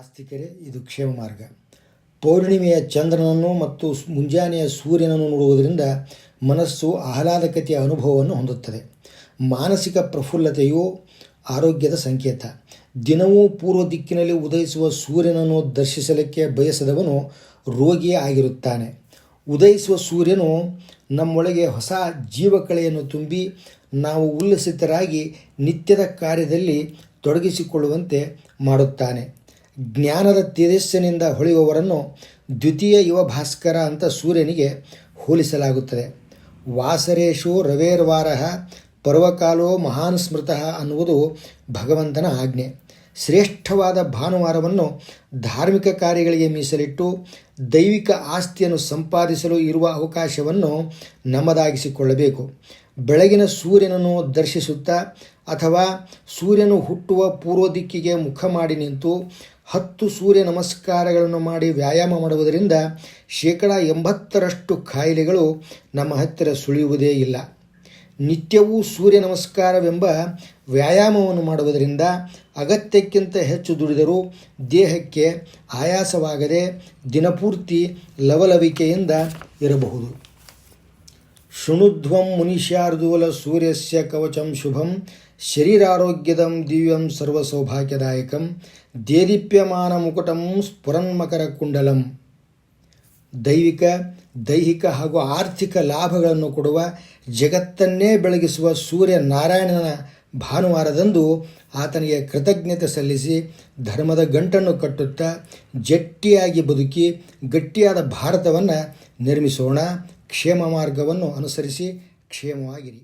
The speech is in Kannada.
ಆಸ್ತಿಕರೇ, ಇದು ಕ್ಷೇಮ ಮಾರ್ಗ. ಪೌರ್ಣಿಮೆಯ ಚಂದ್ರನನ್ನು ಮತ್ತು ಮುಂಜಾನೆಯ ಸೂರ್ಯನನ್ನು ನೋಡುವುದರಿಂದ ಮನಸ್ಸು ಆಹ್ಲಾದಕತೆಯ ಅನುಭವವನ್ನು ಹೊಂದುತ್ತದೆ. ಮಾನಸಿಕ ಪ್ರಫುಲ್ಲತೆಯು ಆರೋಗ್ಯದ ಸಂಕೇತ. ದಿನವೂ ಪೂರ್ವ ದಿಕ್ಕಿನಲ್ಲಿ ಉದಯಿಸುವ ಸೂರ್ಯನನ್ನು ದರ್ಶಿಸಲಿಕ್ಕೆ ಬಯಸದವನು ರೋಗಿಯೇ ಆಗಿರುತ್ತಾನೆ. ಉದಯಿಸುವ ಸೂರ್ಯನು ನಮ್ಮೊಳಗೆ ಹೊಸ ಜೀವಕಳೆಯನ್ನು ತುಂಬಿ ನಾವು ಉಲ್ಲಸಿತರಾಗಿ ನಿತ್ಯದ ಕಾರ್ಯದಲ್ಲಿ ತೊಡಗಿಸಿಕೊಳ್ಳುವಂತೆ ಮಾಡುತ್ತಾನೆ. ಜ್ಞಾನದ ತೇಜಸ್ಸಿನಿಂದ ಹೊಳೆಯುವವರನ್ನು ದ್ವಿತೀಯ ಯುವ ಭಾಸ್ಕರ ಅಂತ ಸೂರ್ಯನಿಗೆ ಹೋಲಿಸಲಾಗುತ್ತದೆ. ವಾಸರೇಶೋ ರವೇರ್ವಾರಃ ಪರ್ವಕಾಲೋ ಮಹಾನ್ ಸ್ಮೃತಃ ಅನ್ನುವುದು ಭಗವಂತನ ಆಜ್ಞೆ. ಶ್ರೇಷ್ಠವಾದ ಭಾನುವಾರವನ್ನು ಧಾರ್ಮಿಕ ಕಾರ್ಯಗಳಿಗೆ ಮೀಸಲಿಟ್ಟು ದೈವಿಕ ಆಸ್ತಿಯನ್ನು ಸಂಪಾದಿಸಲು ಇರುವ ಅವಕಾಶವನ್ನು ನಮ್ಮದಾಗಿಸಿಕೊಳ್ಳಬೇಕು. ಬೆಳಗಿನ ಸೂರ್ಯನನ್ನು ದರ್ಶಿಸುತ್ತಾ ಅಥವಾ ಸೂರ್ಯನು ಹುಟ್ಟುವ ಪೂರ್ವ ದಿಕ್ಕಿಗೆ ಮುಖ ಮಾಡಿ ನಿಂತು 10 ಸೂರ್ಯ ನಮಸ್ಕಾರಗಳನ್ನು ಮಾಡಿ ವ್ಯಾಯಾಮ ಮಾಡುವುದರಿಂದ 80% ಕಾಯಿಲೆಗಳು ನಮ್ಮ ಹತ್ತಿರ ಸುಳಿಯುವುದೇ ಇಲ್ಲ. ನಿತ್ಯವೂ ಸೂರ್ಯ ನಮಸ್ಕಾರವೆಂಬ ವ್ಯಾಯಾಮವನ್ನು ಮಾಡುವುದರಿಂದ ಅಗತ್ಯಕ್ಕಿಂತ ಹೆಚ್ಚು ದುಡಿದರೂ ದೇಹಕ್ಕೆ ಆಯಾಸವಾಗದೆ ದಿನಪೂರ್ತಿ ಲವಲವಿಕೆಯಿಂದ ಇರಬಹುದು. ಶೃಣುಧ್ವಂ ಮುನಿಶ್ಯಾರ್ದೂಲ ಸೂರ್ಯಸ್ಯ ಕವಚಂ ಶುಭಂ ಶರೀರಾರೋಗ್ಯದಂ ದಿವ್ಯಂ ಸರ್ವಸೌಭಾಗ್ಯದಾಯಕಂ ದೇದೀಪ್ಯಮಾನ ಮುಕುಟಂ ಸ್ಫುರನ್ಮಕರ ಕುಂಡಲಂ. ದೈಹಿಕ ಹಾಗೂ ಆರ್ಥಿಕ ಲಾಭಗಳನ್ನು ಕೊಡುವ, ಜಗತ್ತನ್ನೇ ಬೆಳಗಿಸುವ ಸೂರ್ಯ ನಾರಾಯಣನ ಭಾನುವಾರದಂದು ಆತನಿಗೆ ಕೃತಜ್ಞತೆ ಸಲ್ಲಿಸಿ ಧರ್ಮದ ಗಂಟನ್ನು ಕಟ್ಟುತ್ತಾ ಜಟ್ಟಿಯಾಗಿ ಬದುಕಿ ಗಟ್ಟಿಯಾದ ಭಾರತವನ್ನು ನಿರ್ಮಿಸೋಣ. ಕ್ಷೇಮ ಮಾರ್ಗವನ್ನು ಅನುಸರಿಸಿ ಕ್ಷೇಮವಾಗಿರಿ.